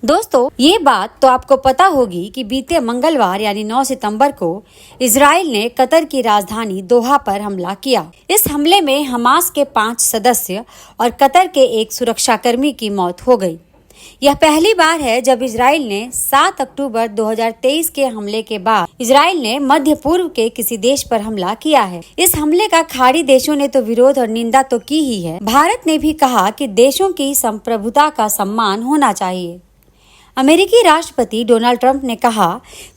दोस्तों, ये बात तो आपको पता होगी कि बीते मंगलवार यानी 9 सितंबर को इजराइल ने कतर की राजधानी दोहा पर हमला किया। इस हमले में हमास के 5 सदस्य और कतर के एक सुरक्षाकर्मी की मौत हो गई। यह पहली बार है जब इजराइल ने 7 अक्टूबर 2023 के हमले के बाद इजराइल ने मध्य पूर्व के किसी देश पर हमला किया है। इस हमले का खाड़ी देशों ने तो विरोध और निंदा तो की ही है। भारत ने भी कहा कि देशों की संप्रभुता का सम्मान होना चाहिए। अमेरिकी राष्ट्रपति डोनाल्ड ट्रंप ने कहा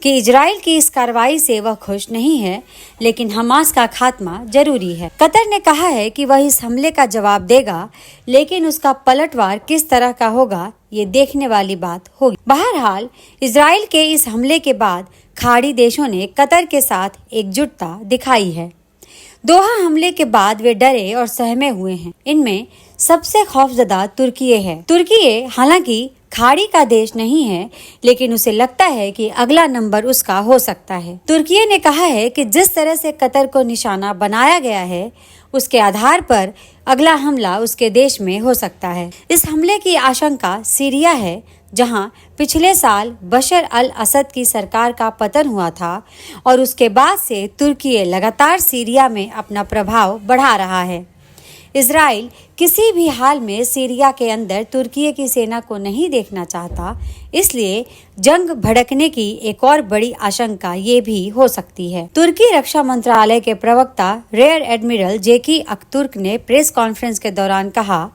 कि इजराइल की इस कार्रवाई से वह खुश नहीं है, लेकिन हमास का खात्मा जरूरी है। कतर ने कहा है कि वह इस हमले का जवाब देगा, लेकिन उसका पलटवार किस तरह का होगा ये देखने वाली बात होगी। बहरहाल, इजराइल के इस हमले के बाद खाड़ी देशों ने कतर के साथ एकजुटता दिखाई है। दोहा हमले के बाद वे डरे और सहमे हुए हैं। इनमें सबसे खौफजदा तुर्की है। तुर्की हालांकि खाड़ी का देश नहीं है, लेकिन उसे लगता है कि अगला नंबर उसका हो सकता है। तुर्की ने कहा है कि जिस तरह से कतर को निशाना बनाया गया है, उसके आधार पर अगला हमला उसके देश में हो सकता है। इस हमले की आशंका सीरिया है, जहां पिछले साल बशर अल असद की सरकार का पतन हुआ था और उसके बाद से तुर्की लगातार सीरिया में अपना प्रभाव बढ़ा रहा है। इजराइल किसी भी हाल में सीरिया के अंदर तुर्की की सेना को नहीं देखना चाहता, इसलिए जंग भड़कने की एक और बड़ी आशंका ये भी हो सकती है। तुर्की रक्षा मंत्रालय के प्रवक्ता रेयर एडमिरल जेकी अकतुर्क ने प्रेस कॉन्फ्रेंस के दौरान कहा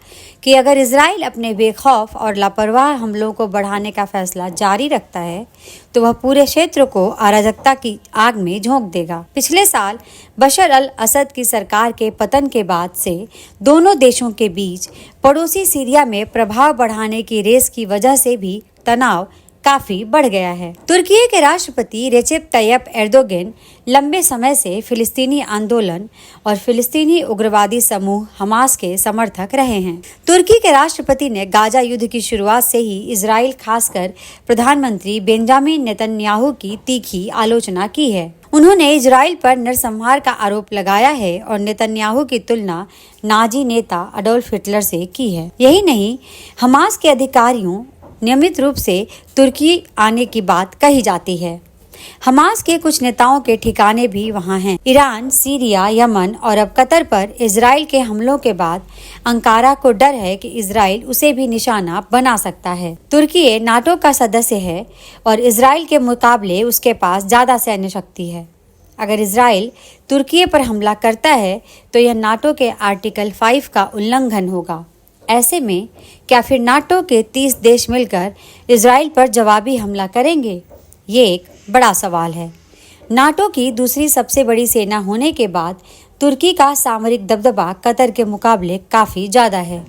कि अगर इजराइल अपने बेखौफ और लापरवाह हमलों को बढ़ाने का फैसला जारी रखता है, तो वह पूरे क्षेत्र को अराजकता की आग में झोंक देगा। पिछले साल बशर अल असद की सरकार के पतन के बाद से दोनों देशों के बीच पड़ोसी सीरिया में प्रभाव बढ़ाने की रेस की वजह से भी तनाव काफी बढ़ गया है। तुर्की के राष्ट्रपति रेसेप तैयप एर्दोगन लंबे समय से फिलिस्तीनी आंदोलन और फिलिस्तीनी उग्रवादी समूह हमास के समर्थक रहे हैं। तुर्की के राष्ट्रपति ने गाजा युद्ध की शुरुआत से ही इजराइल, खासकर प्रधानमंत्री बेंजामिन नेतन्याहू की तीखी आलोचना की है। उन्होंने इजराइल पर नरसंहार का आरोप लगाया है और नेतन्याहू की तुलना नाजी नेता अडोल्फ हिटलर से की है। यही नहीं, हमास के अधिकारियों नियमित रूप से तुर्की आने की बात कही जाती है। हमास के कुछ नेताओं के ठिकाने भी वहां हैं। ईरान, सीरिया, यमन और अब कतर पर इजराइल के हमलों के बाद अंकारा को डर है कि इजराइल उसे भी निशाना बना सकता है। तुर्की नाटो का सदस्य है और इजराइल के मुकाबले उसके पास ज्यादा सैन्य शक्ति है। अगर इजराइल तुर्की पर हमला करता है तो यह नाटो के आर्टिकल 5 का उल्लंघन होगा। ऐसे में क्या फिर नाटो के 30 देश मिलकर इजराइल पर जवाबी हमला करेंगे? ये एक बड़ा सवाल है। नाटो की दूसरी सबसे बड़ी सेना होने के बाद तुर्की का सामरिक दबदबा कतर के मुकाबले काफ़ी ज़्यादा है,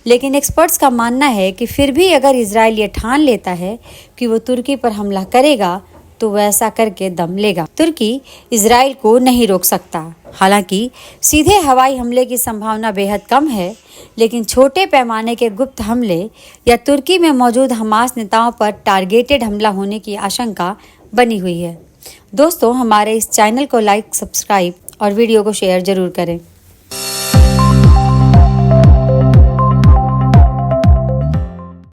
लेकिन एक्सपर्ट्स का मानना है कि फिर भी अगर इजराइल ये ठान लेता है कि वो तुर्की पर हमला करेगा, तो वह ऐसा करके दम लेगा। तुर्की इजराइल को नहीं रोक सकता। हालांकि सीधे हवाई हमले की संभावना बेहद कम है, लेकिन छोटे पैमाने के गुप्त हमले या तुर्की में मौजूद हमास नेताओं पर टारगेटेड हमला होने की आशंका बनी हुई है। दोस्तों, हमारे इस चैनल को लाइक, सब्सक्राइब और वीडियो को शेयर जरूर करें।